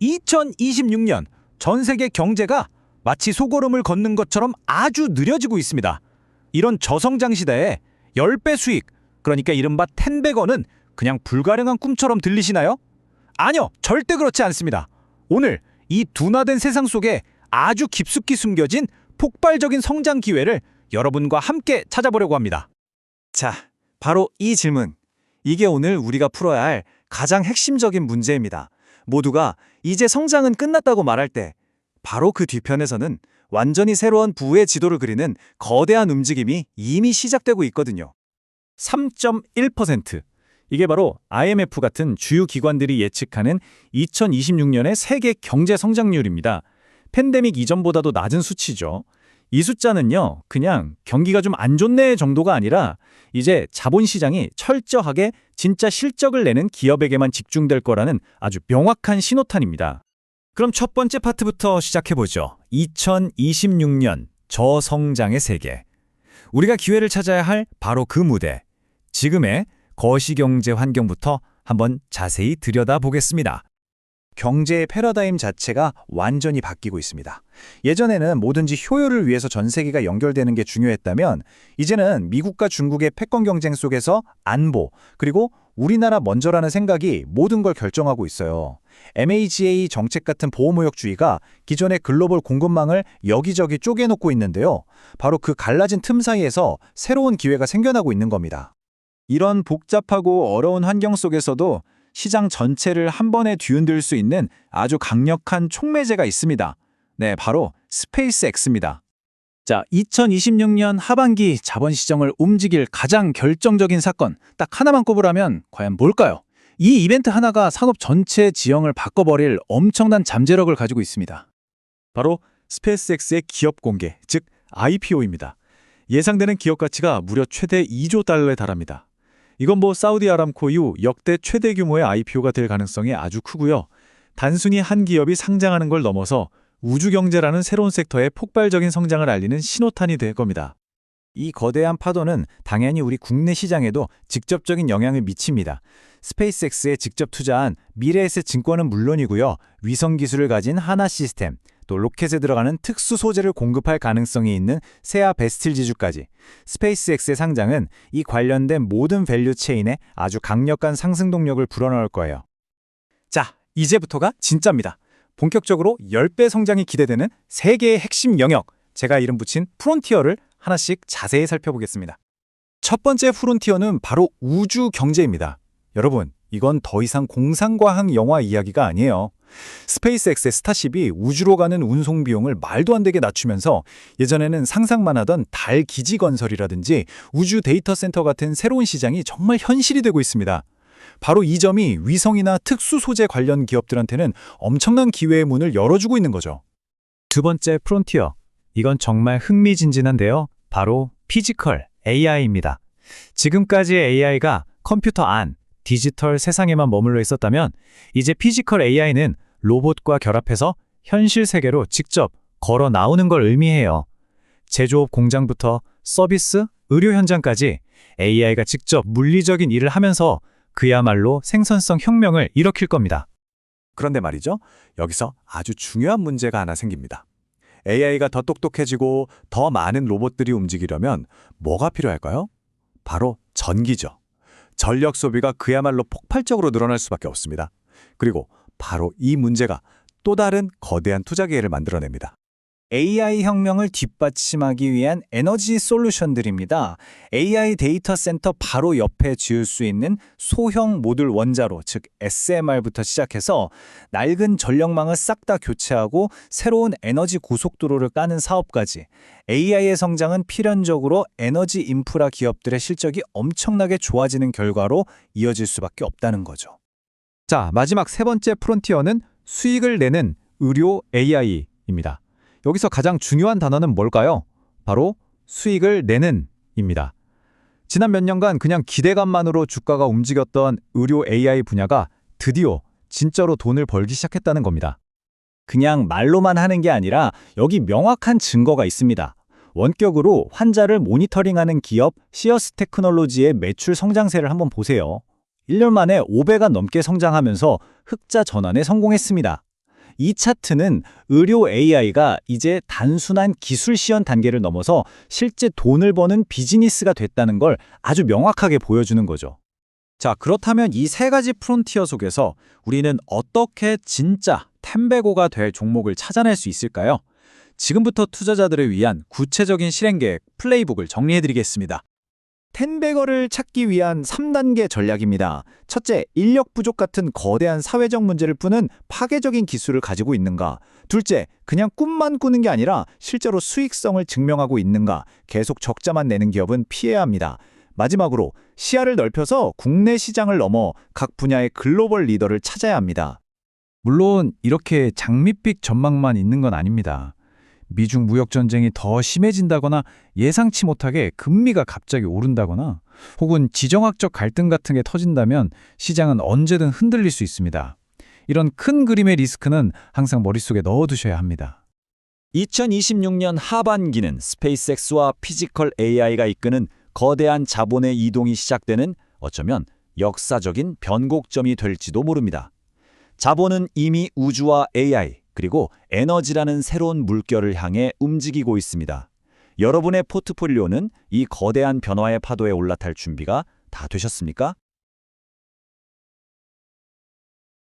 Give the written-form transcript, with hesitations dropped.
2026년 전 세계 경제가 마치 소걸음을 걷는 것처럼 아주 느려지고 있습니다. 이런 저성장 시대에 10배 수익, 그러니까 이른바 10배건은 그냥 불가능한 꿈처럼 들리시나요? 아니요, 절대 그렇지 않습니다. 오늘 이 둔화된 세상 속에 아주 깊숙이 숨겨진 폭발적인 성장 기회를 여러분과 함께 찾아보려고 합니다. 자, 바로 이 질문. 이게 오늘 우리가 풀어야 할 가장 핵심적인 문제입니다. 모두가 이제 성장은 끝났다고 말할 때 바로 그 뒤편에서는 완전히 새로운 부의 지도를 그리는 거대한 움직임이 이미 시작되고 있거든요. 3.1%. 이게 바로 IMF 같은 주요 기관들이 예측하는 2026년의 세계 경제 성장률입니다. 팬데믹 이전보다도 낮은 수치죠. 이 숫자는요, 그냥 경기가 좀 안 좋네 정도가 아니라 이제 자본시장이 철저하게 진짜 실적을 내는 기업에게만 집중될 거라는 아주 명확한 신호탄입니다. 그럼 첫 번째 파트부터 시작해보죠. 2026년 저성장의 세계. 우리가 기회를 찾아야 할 바로 그 무대. 지금의 거시경제 환경부터 한번 자세히 들여다보겠습니다. 경제의 패러다임 자체가 완전히 바뀌고 있습니다. 예전에는 뭐든지 효율을 위해서 전 세계가 연결되는 게 중요했다면 이제는 미국과 중국의 패권 경쟁 속에서 안보, 그리고 우리나라 먼저라는 생각이 모든 걸 결정하고 있어요. MAGA 정책 같은 보호무역주의가 기존의 글로벌 공급망을 여기저기 쪼개놓고 있는데요. 바로 그 갈라진 틈 사이에서 새로운 기회가 생겨나고 있는 겁니다. 이런 복잡하고 어려운 환경 속에서도 시장 전체를 한 번에 뒤흔들 수 있는 아주 강력한 촉매제가 있습니다. 네, 바로 스페이스X입니다. 자, 2026년 하반기 자본시장을 움직일 가장 결정적인 사건 딱 하나만 꼽으라면 과연 뭘까요? 이 이벤트 하나가 산업 전체 지형을 바꿔버릴 엄청난 잠재력을 가지고 있습니다. 바로 스페이스X의 기업 공개, 즉 IPO입니다. 예상되는 기업 가치가 무려 최대 2조 달러에 달합니다. 이건 사우디 아람코 이후 역대 최대 규모의 IPO가 될 가능성이 아주 크고요. 단순히 한 기업이 상장하는 걸 넘어서 우주경제라는 새로운 섹터의 폭발적인 성장을 알리는 신호탄이 될 겁니다. 이 거대한 파도는 당연히 우리 국내 시장에도 직접적인 영향을 미칩니다. 스페이스X에 직접 투자한 미래에셋 증권은 물론이고요. 위성 기술을 가진 하나시스템, 또 로켓에 들어가는 특수 소재를 공급할 가능성이 있는 세아 베스틸 지주까지 스페이스X의 상장은 이 관련된 모든 밸류 체인에 아주 강력한 상승 동력을 불어넣을 거예요. 자, 이제부터가 진짜입니다. 본격적으로 10배 성장이 기대되는 세계의 핵심 영역, 제가 이름 붙인 프론티어를 하나씩 자세히 살펴보겠습니다. 첫 번째 프론티어는 바로 우주 경제입니다. 여러분, 이건 더 이상 공상과학 영화 이야기가 아니에요. 스페이스X의 스타쉽이 우주로 가는 운송 비용을 말도 안 되게 낮추면서 예전에는 상상만 하던 달 기지 건설이라든지 우주 데이터 센터 같은 새로운 시장이 정말 현실이 되고 있습니다. 바로 이 점이 위성이나 특수 소재 관련 기업들한테는 엄청난 기회의 문을 열어주고 있는 거죠. 두 번째 프론티어. 이건 정말 흥미진진한데요. 바로 피지컬 AI입니다. 지금까지의 AI가 컴퓨터 안, 디지털 세상에만 머물러 있었다면 이제 피지컬 AI는 로봇과 결합해서 현실 세계로 직접 걸어 나오는 걸 의미해요. 제조업 공장부터 서비스, 의료 현장까지 AI가 직접 물리적인 일을 하면서 그야말로 생산성 혁명을 일으킬 겁니다. 그런데 말이죠. 여기서 아주 중요한 문제가 하나 생깁니다. AI가 더 똑똑해지고 더 많은 로봇들이 움직이려면 뭐가 필요할까요? 바로 전기죠. 전력 소비가 그야말로 폭발적으로 늘어날 수밖에 없습니다. 그리고 바로 이 문제가 또 다른 거대한 투자 기회를 만들어냅니다. AI 혁명을 뒷받침하기 위한 에너지 솔루션들입니다. AI 데이터 센터 바로 옆에 지을 수 있는 소형 모듈 원자로, 즉 SMR부터 시작해서 낡은 전력망을 싹 다 교체하고 새로운 에너지 고속도로를 까는 사업까지 AI의 성장은 필연적으로 에너지 인프라 기업들의 실적이 엄청나게 좋아지는 결과로 이어질 수밖에 없다는 거죠. 자, 마지막 세 번째 프론티어는 수익을 내는 의료 AI입니다. 여기서 가장 중요한 단어는 뭘까요? 바로 수익을 내는 입니다. 지난 몇 년간 그냥 기대감만으로 주가가 움직였던 의료 AI 분야가 드디어 진짜로 돈을 벌기 시작했다는 겁니다. 그냥 말로만 하는 게 아니라 여기 명확한 증거가 있습니다. 원격으로 환자를 모니터링하는 기업 시어스 테크놀로지의 매출 성장세를 한번 보세요. 1년 만에 5배가 넘게 성장하면서 흑자 전환에 성공했습니다. 이 차트는 의료 AI가 이제 단순한 기술 시연 단계를 넘어서 실제 돈을 버는 비즈니스가 됐다는 걸 아주 명확하게 보여주는 거죠. 자, 그렇다면 이 세 가지 프론티어 속에서 우리는 어떻게 진짜 템베고가 될 종목을 찾아낼 수 있을까요? 지금부터 투자자들을 위한 구체적인 실행 계획, 플레이북을 정리해드리겠습니다. 텐베거를 찾기 위한 3단계 전략입니다. 첫째, 인력 부족 같은 거대한 사회적 문제를 푸는 파괴적인 기술을 가지고 있는가. 둘째, 그냥 꿈만 꾸는 게 아니라 실제로 수익성을 증명하고 있는가. 계속 적자만 내는 기업은 피해야 합니다. 마지막으로 시야를 넓혀서 국내 시장을 넘어 각 분야의 글로벌 리더를 찾아야 합니다. 물론 이렇게 장밋빛 전망만 있는 건 아닙니다. 미중 무역 전쟁이 더 심해진다거나 예상치 못하게 금리가 갑자기 오른다거나 혹은 지정학적 갈등 같은 게 터진다면 시장은 언제든 흔들릴 수 있습니다. 이런 큰 그림의 리스크는 항상 머릿속에 넣어두셔야 합니다. 2026년 하반기는 스페이스X와 피지컬 AI가 이끄는 거대한 자본의 이동이 시작되는 어쩌면 역사적인 변곡점이 될지도 모릅니다. 자본은 이미 우주와 AI, 그리고 에너지라는 새로운 물결을 향해 움직이고 있습니다. 여러분의 포트폴리오는 이 거대한 변화의 파도에 올라탈 준비가 다 되셨습니까?